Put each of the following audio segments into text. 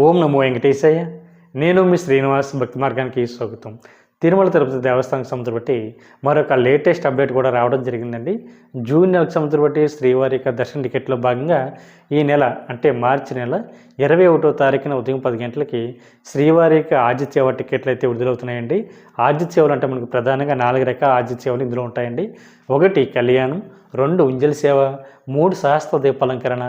ఓం నమో వెంకటేశయ్య. నేను మీ శ్రీనివాస్. భక్తి మార్గానికి స్వాగతం. తిరుమల తిరుపతి దేవస్థానం సంబంధించి బట్టి మరొక లేటెస్ట్ అప్డేట్ కూడా రావడం జరిగిందండి. జూన్ నెలకు సంబంధించి బట్టి శ్రీవారి యొక్క దర్శన టికెట్లో భాగంగా ఈ నెల అంటే మార్చి నెల 21వ తారీఖున ఉదయం 10 గంటలకి శ్రీవారి యొక్క ఆజిత్ సేవ టికెట్లు అయితే విడుదలవుతున్నాయండి. ఆజిత్ సేవలు అంటే మనకు ప్రధానంగా 4 రకాల ఆజిత్ సేవలు ఇందులో ఉంటాయండి. 1 కళ్యాణం, 2 ఉంజల్ సేవ, 3 సహస్ర దీపాలంకరణ,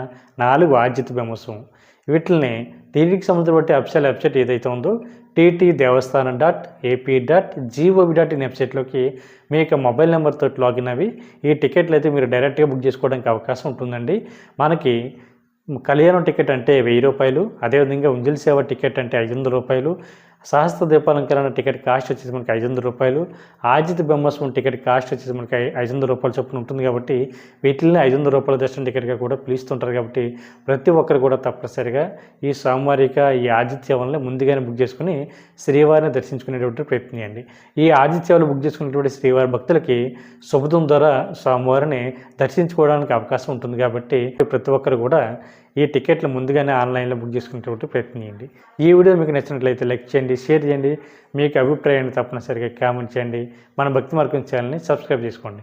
4 ఆజిత్ బ్రహ్మోత్సవం. వీటిని దీనికి సంబంధించి బట్టి అఫీషియల్ వెబ్సైట్ ఏదైతే ఉందో ttdevaస్థానం.ap.gov.in వెబ్సైట్లోకి మీ యొక్క మొబైల్ నెంబర్తో లాగిన్ అవి ఈ టికెట్లు అయితే మీరు డైరెక్ట్గా బుక్ చేసుకోవడానికి అవకాశం ఉంటుందండి. మనకి కళ్యాణం టికెట్ అంటే 1000 రూపాయలు, అదేవిధంగా ఉంజల్ సేవ టికెట్ అంటే 500 రూపాయలు, సహస్ర దీపాలంకరణ టికెట్ కాస్ట్ వచ్చేసి మనకి 500 రూపాయలు, ఆజిత్ బ్రహ్మోత్సవం టికెట్ కాస్ట్ వచ్చేసి మనకి 500 రూపాయలు చొప్పున ఉంటుంది. కాబట్టి వీటిని 500 రూపాయల దర్శన టికెట్గా కూడా పిలుస్తుంటారు. కాబట్టి ప్రతి ఒక్కరు కూడా తప్పనిసరిగా ఈ సామవారిక ఈ ఆజిత్ సేవలను ముందుగానే బుక్ చేసుకుని శ్రీవారిని దర్శించుకునేటువంటి ప్రయత్నం చేయండి. ఈ ఆజిత్ సేవలు బుక్ చేసుకునేటువంటి శ్రీవారి భక్తులకి శుభదం ద్వారా స్వామివారిని దర్శించుకోవడానికి అవకాశం ఉంటుంది. కాబట్టి ప్రతి ఒక్కరు కూడా ఈ టికెట్లు ముందుగానే ఆన్లైన్లో బుక్ చేసుకునేటువంటి ప్రయత్నం చేయండి. ఈ వీడియో మీకు నచ్చినట్లయితే లైక్ చేయండి, షేర్ చేయండి, మీకు అభిప్రాయాన్ని తప్పనిసరిగా కామెంట్ చేయండి. మన భక్తి మార్గం ఛానల్ని సబ్స్క్రైబ్ చేసుకోండి.